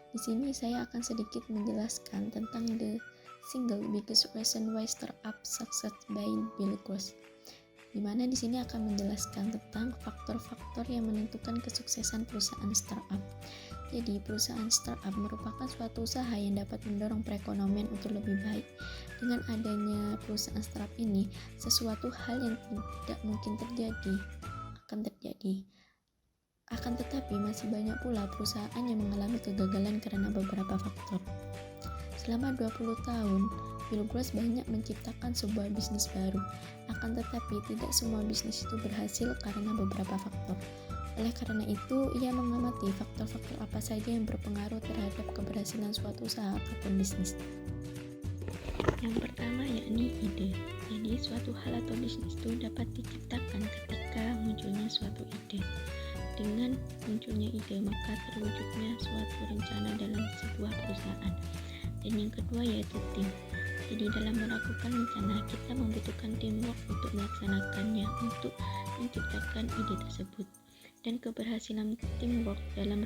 Di sini saya akan sedikit menjelaskan tentang the single biggest reason why startup success by Bill Gross. Di mana di sini akan menjelaskan tentang faktor-faktor yang menentukan kesuksesan perusahaan startup. Jadi, perusahaan startup merupakan suatu usaha yang dapat mendorong perekonomian untuk lebih baik. Dengan adanya perusahaan startup ini, sesuatu hal yang tidak mungkin terjadi akan terjadi. Akan tetapi, masih banyak pula perusahaan yang mengalami kegagalan karena beberapa faktor. Selama 20 tahun, Bill Gross banyak menciptakan sebuah bisnis baru. Akan tetapi, tidak semua bisnis itu berhasil karena beberapa faktor. Oleh karena itu, ia mengamati faktor-faktor apa saja yang berpengaruh terhadap keberhasilan suatu usaha ataupun bisnis. Yang pertama yakni ide. Jadi, suatu hal atau bisnis itu dapat diciptakan ketika munculnya suatu ide. Dengan munculnya ide, maka terwujudnya suatu rencana dalam sebuah perusahaan. Dan yang kedua yaitu tim. Jadi dalam melakukan rencana, kita membutuhkan teamwork untuk melaksanakannya, untuk menciptakan ide tersebut. Dan keberhasilan teamwork dalam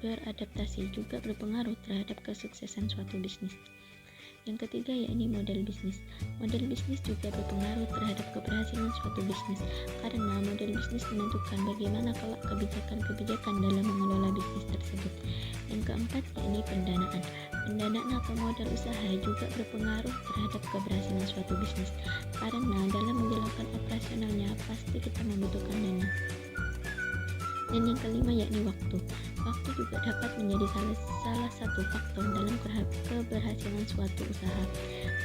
beradaptasi juga berpengaruh terhadap kesuksesan suatu bisnis. Yang ketiga yakni model bisnis. Model bisnis juga berpengaruh terhadap keberhasilan suatu bisnis, karena model bisnis menentukan bagaimana kelak kebijakan-kebijakan dalam mengelola bisnis tersebut. Yang keempat yakni pendanaan. Pendanaan atau modal usaha juga berpengaruh terhadap keberhasilan suatu bisnis, karena dalam menjalankan operasionalnya pasti kita membutuhkan dana. Dan yang kelima yakni waktu. Waktu juga dapat menjadi salah satu faktor dalam keberhasilan suatu usaha,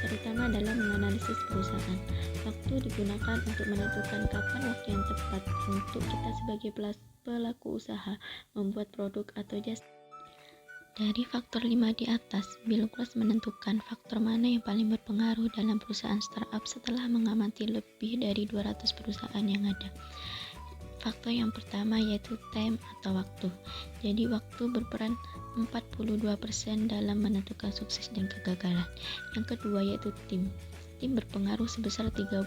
terutama dalam menganalisis perusahaan. Waktu digunakan untuk menentukan kapan waktu yang tepat untuk kita sebagai pelaku usaha membuat produk atau jasa. Dari faktor 5 di atas, Bill Gross menentukan faktor mana yang paling berpengaruh dalam perusahaan startup setelah mengamati lebih dari 200 perusahaan yang ada. Faktor yang pertama yaitu time atau waktu. Jadi waktu berperan 42% dalam menentukan sukses dan kegagalan. Yang kedua yaitu tim. Tim berpengaruh sebesar 32%,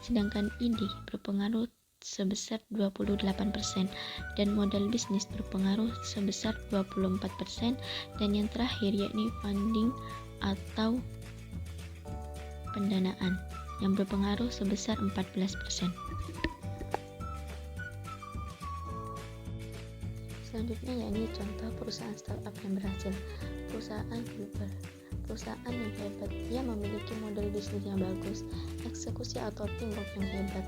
sedangkan ide berpengaruh sebesar 28% dan modal bisnis berpengaruh sebesar 24%, dan yang terakhir yakni funding atau pendanaan yang berpengaruh sebesar 14%. Selanjutnya yakni contoh perusahaan startup yang berhasil. Perusahaan Uber. Perusahaan yang hebat, ia memiliki model bisnis yang bagus, eksekusi atau teamwork yang hebat.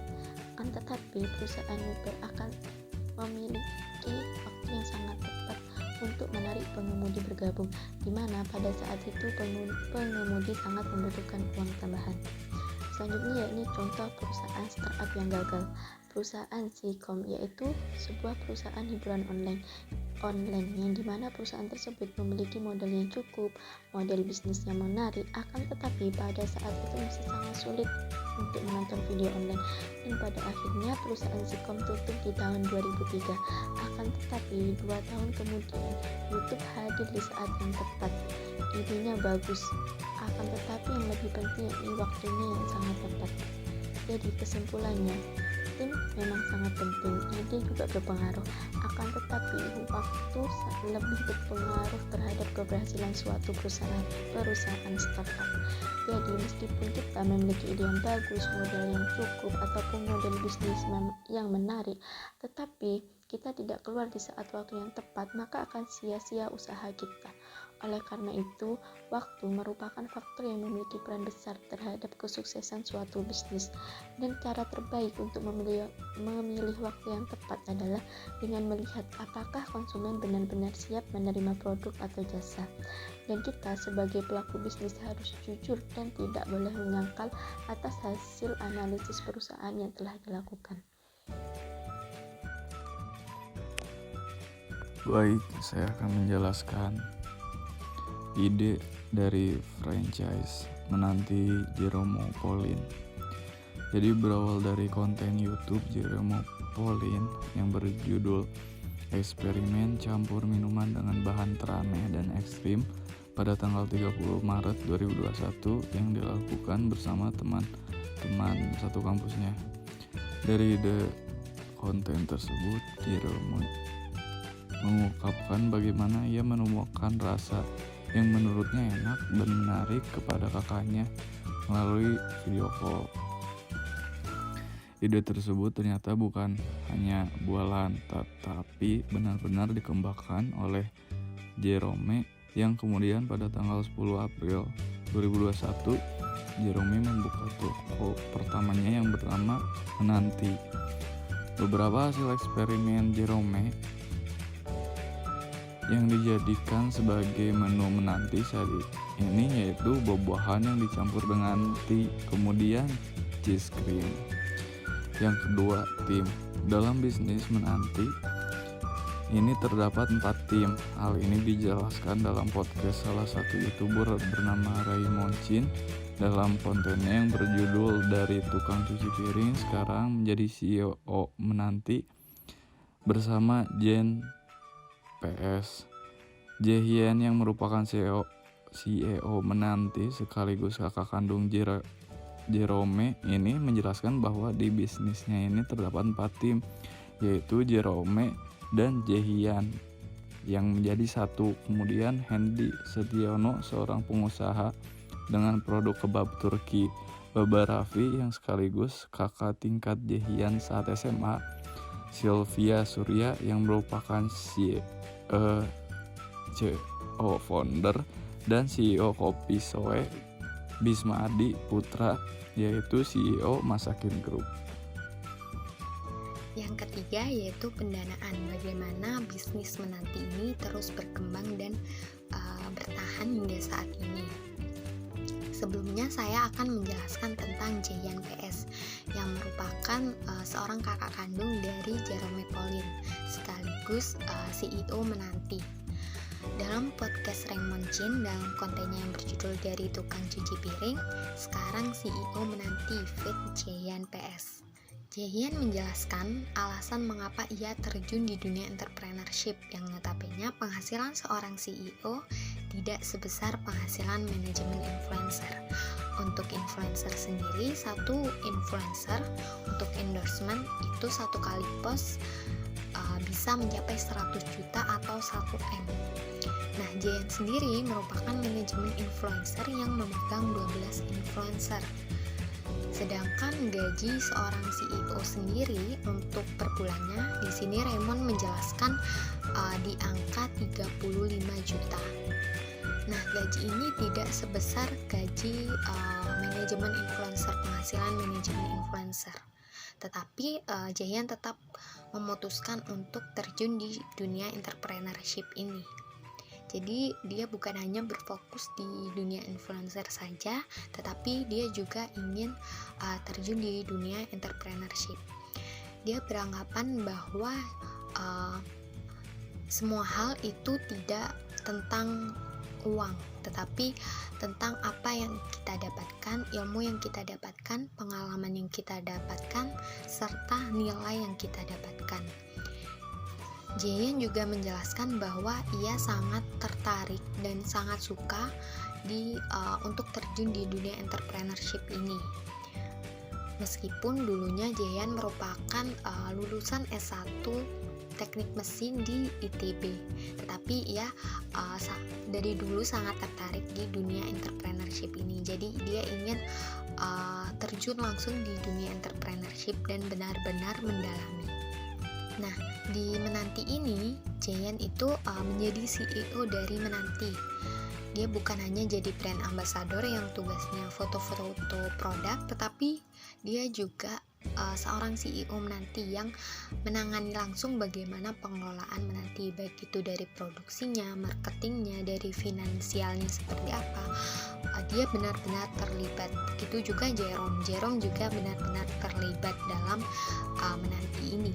Akan tetapi perusahaan Uber akan memiliki waktu yang sangat tepat untuk menarik pengemudi bergabung, di mana pada saat itu pengemudi sangat membutuhkan uang tambahan. Selanjutnya yakni contoh perusahaan startup yang gagal. Perusahaan Cecom yaitu sebuah perusahaan hiburan online yang dimana perusahaan tersebut memiliki modal yang cukup, model bisnis yang menarik, akan tetapi pada saat itu masih sangat sulit untuk menonton video online, dan pada akhirnya perusahaan Cecom tutup di tahun 2003. Akan tetapi 2 tahun kemudian YouTube hadir di saat yang tepat. Idenya bagus, akan tetapi yang lebih penting yakni waktunya yang sangat tepat. Jadi kesimpulannya, tim memang sangat penting, ide juga berpengaruh, akan tetapi waktu lebih berpengaruh terhadap keberhasilan suatu perusahaan startup. Jadi meskipun kita memiliki ide yang bagus, modal yang cukup, ataupun model bisnis yang menarik, tetapi kita tidak keluar di saat waktu yang tepat, maka akan sia-sia usaha kita. Oleh karena itu, waktu merupakan faktor yang memiliki peran besar terhadap kesuksesan suatu bisnis. Dan cara terbaik untuk memilih waktu yang tepat adalah dengan melihat apakah konsumen benar-benar siap menerima produk atau jasa. Dan kita sebagai pelaku bisnis harus jujur dan tidak boleh menyangkal atas hasil analisis perusahaan yang telah dilakukan. Baik, saya akan menjelaskan ide dari franchise menanti Jerome Pauline. Jadi berawal dari konten YouTube Jerome Pauline yang berjudul Eksperimen Campur Minuman dengan Bahan Teraneh dan Ekstrim pada tanggal 30 Maret 2021 yang dilakukan bersama teman-teman satu kampusnya. Dari ide konten tersebut, Jerome mengungkapkan bagaimana ia menemukan rasa yang menurutnya enak dan menarik kepada kakaknya melalui video call. Ide tersebut ternyata bukan hanya bualan, tetapi benar-benar dikembangkan oleh Jerome yang kemudian pada tanggal 10 April 2021 Jerome membuka toko pertamanya yang bernama Menanti. Beberapa hasil eksperimen Jerome yang dijadikan sebagai menu menanti saat ini yaitu buah-buahan yang dicampur dengan tea, kemudian cheese cream. Yang kedua, tim. Dalam bisnis menanti ini terdapat 4 tim. Hal ini dijelaskan dalam podcast salah satu YouTuber bernama Raymond Chin dalam kontennya yang berjudul Dari Tukang Cuci Piring Sekarang Menjadi CEO Menanti bersama Jen PS. Jae-hyun yang merupakan CEO Menanti sekaligus kakak kandung Jerome ini menjelaskan bahwa di bisnisnya ini terdapat 4 tim, yaitu Jerome dan Jae-hyun yang menjadi satu. Kemudian Hendy Setiono, seorang pengusaha dengan produk kebab Turki. Baba Raffi yang sekaligus kakak tingkat Jae-hyun saat SMA. Sylvia Surya yang merupakan CEO founder dan CEO Kopi Soe. Bisma Adi Putra yaitu CEO Masakin Group. Yang ketiga yaitu pendanaan. Bagaimana bisnis menanti ini terus berkembang dan bertahan hingga saat ini. Sebelumnya saya akan menjelaskan tentang Jaehyun PS yang merupakan seorang kakak kandung dari Jerome Pauline sekaligus CEO Menanti. Dalam podcast Raymond Chin dalam kontennya yang berjudul Dari Tukang Cuci Piring, sekarang CEO Menanti Fit Jaehyun PS. Jaehyun menjelaskan alasan mengapa ia terjun di dunia entrepreneurship yang notabene penghasilan seorang CEO tidak sebesar penghasilan manajemen influencer. Untuk influencer sendiri, satu influencer untuk endorsement itu satu kali post bisa mencapai 100 juta atau 1M. Nah, Jaehyun sendiri merupakan manajemen influencer yang memegang 12 influencer. Sedangkan gaji seorang CEO sendiri untuk per bulannya, di sini Raymond menjelaskan di angka 35 juta. Nah, gaji ini tidak sebesar gaji manajemen influencer, penghasilan manajemen influencer. Tetapi Jaehyun tetap memutuskan untuk terjun di dunia entrepreneurship ini. Jadi dia bukan hanya berfokus di dunia influencer saja, tetapi dia juga ingin terjun di dunia entrepreneurship. Dia beranggapan bahwa semua hal itu tidak tentang uang, tetapi tentang apa yang kita dapatkan, ilmu yang kita dapatkan, pengalaman yang kita dapatkan, serta nilai yang kita dapatkan. Jaehyun juga menjelaskan bahwa ia sangat tertarik dan sangat suka untuk terjun di dunia entrepreneurship ini. Meskipun dulunya Jaehyun merupakan lulusan S1 teknik mesin di ITB, tetapi ia dari dulu sangat tertarik di dunia entrepreneurship ini. Jadi dia ingin terjun langsung di dunia entrepreneurship dan benar-benar mendalami. Nah, di Menanti ini, Jaehyun itu menjadi CEO dari Menanti. Dia bukan hanya jadi brand ambassador yang tugasnya foto-foto produk, tetapi dia juga seorang CEO Menanti yang menangani langsung bagaimana pengelolaan Menanti, baik itu dari produksinya, marketingnya, dari finansialnya seperti apa. Dia benar-benar terlibat. Begitu juga Jerome juga benar-benar terlibat dalam Menanti ini.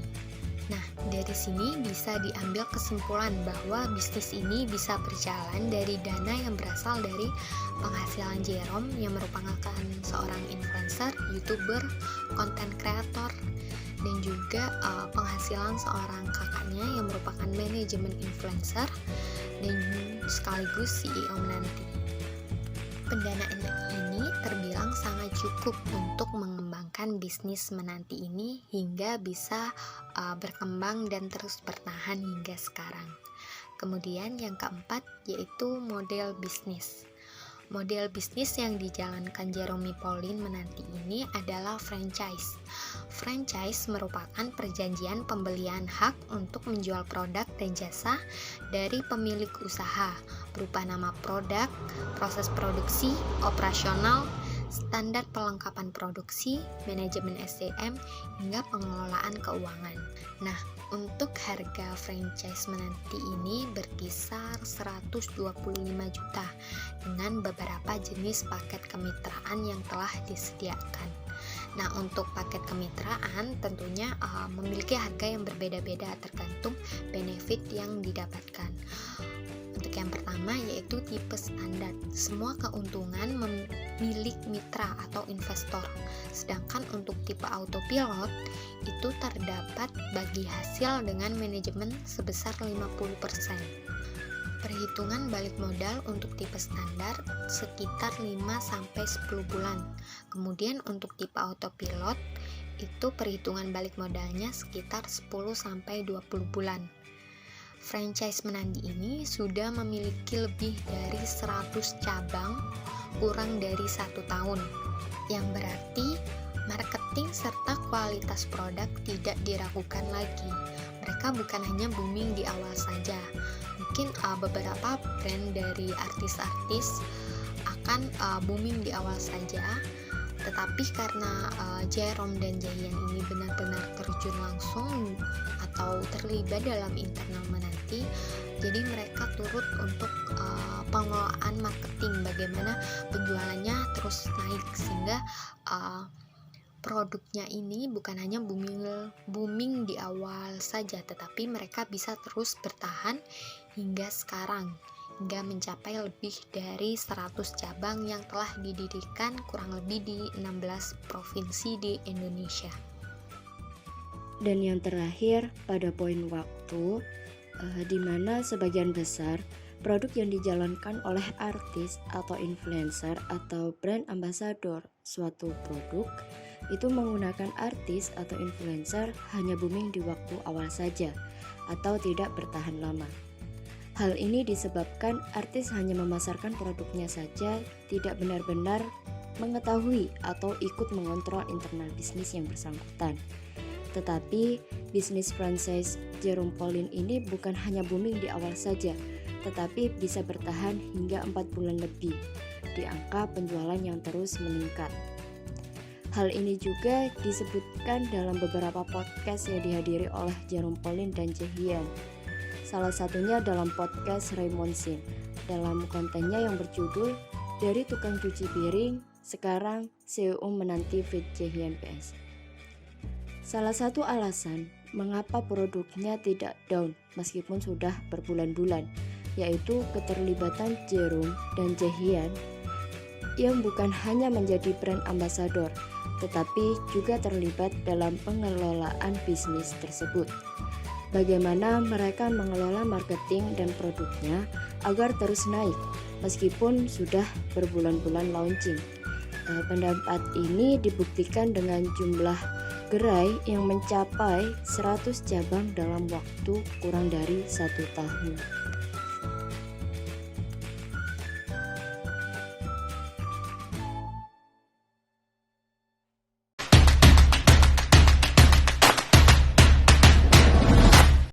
Nah, dari sini bisa diambil kesimpulan bahwa bisnis ini bisa berjalan dari dana yang berasal dari penghasilan Jerome yang merupakan seorang influencer, YouTuber, content creator, dan juga penghasilan seorang kakaknya yang merupakan manajemen influencer dan sekaligus CEO Menanti. Pendanaan ini terbilang sangat cukup untuk mengembangkan mengembangkan bisnis menanti ini hingga bisa berkembang dan terus bertahan hingga sekarang. Kemudian yang keempat yaitu model bisnis. Model bisnis yang dijalankan Jerome Pauline menanti ini adalah franchise. Franchise merupakan perjanjian pembelian hak untuk menjual produk dan jasa dari pemilik usaha berupa nama produk, proses produksi, operasional, standar pelengkapan produksi, manajemen SDM, hingga pengelolaan keuangan. Nah, untuk harga franchise menanti ini berkisar 125 juta dengan beberapa jenis paket kemitraan yang telah disediakan. Nah, untuk paket kemitraan tentunya memiliki harga yang berbeda-beda tergantung benefit yang didapatkan. Untuk yang pertama yaitu tipe standar. Semua keuntungan milik mitra atau investor. Sedangkan untuk tipe autopilot itu terdapat bagi hasil dengan manajemen sebesar 50%. Perhitungan balik modal untuk tipe standar sekitar 5-10 bulan. Kemudian untuk tipe autopilot itu perhitungan balik modalnya sekitar 10-20 bulan. Franchise menanti ini sudah memiliki lebih dari 100 cabang kurang dari 1 tahun, yang berarti marketing serta kualitas produk tidak diragukan lagi. Mereka bukan hanya booming di awal saja. Mungkin beberapa brand dari artis-artis akan booming di awal saja, tetapi karena Jerome dan Jaehyun ini benar-benar terjun langsung atau terlibat dalam internal menanti, jadi mereka turut untuk pengelolaan marketing, bagaimana penjualannya terus naik sehingga produknya ini bukan hanya booming di awal saja, tetapi mereka bisa terus bertahan hingga sekarang, hingga mencapai lebih dari 100 cabang yang telah didirikan kurang lebih di 16 provinsi di Indonesia. Dan yang terakhir pada poin waktu, di mana sebagian besar produk yang dijalankan oleh artis atau influencer atau brand ambassador suatu produk itu menggunakan artis atau influencer hanya booming di waktu awal saja atau tidak bertahan lama. Hal ini disebabkan artis hanya memasarkan produknya saja, tidak benar-benar mengetahui atau ikut mengontrol internal bisnis yang bersangkutan. Tetapi bisnis franchise Jerome Pauline ini bukan hanya booming di awal saja, tetapi bisa bertahan hingga 4 bulan lebih di angka penjualan yang terus meningkat. Hal ini juga disebutkan dalam beberapa podcast yang dihadiri oleh Jerome Pauline dan Jaehyun. Salah satunya dalam podcast Raymond Sin, dalam kontennya yang berjudul Dari Tukang Cuci Piring, Sekarang CEO Menanti Fit Jaehyun PS. Salah satu alasan mengapa produknya tidak down meskipun sudah berbulan-bulan, yaitu keterlibatan Jerome dan Jaehyun yang bukan hanya menjadi brand ambassador, tetapi juga terlibat dalam pengelolaan bisnis tersebut. Bagaimana mereka mengelola marketing dan produknya agar terus naik meskipun sudah berbulan-bulan launching. Pendapat ini dibuktikan dengan jumlah gerai yang mencapai 100 cabang dalam waktu kurang dari 1 tahun.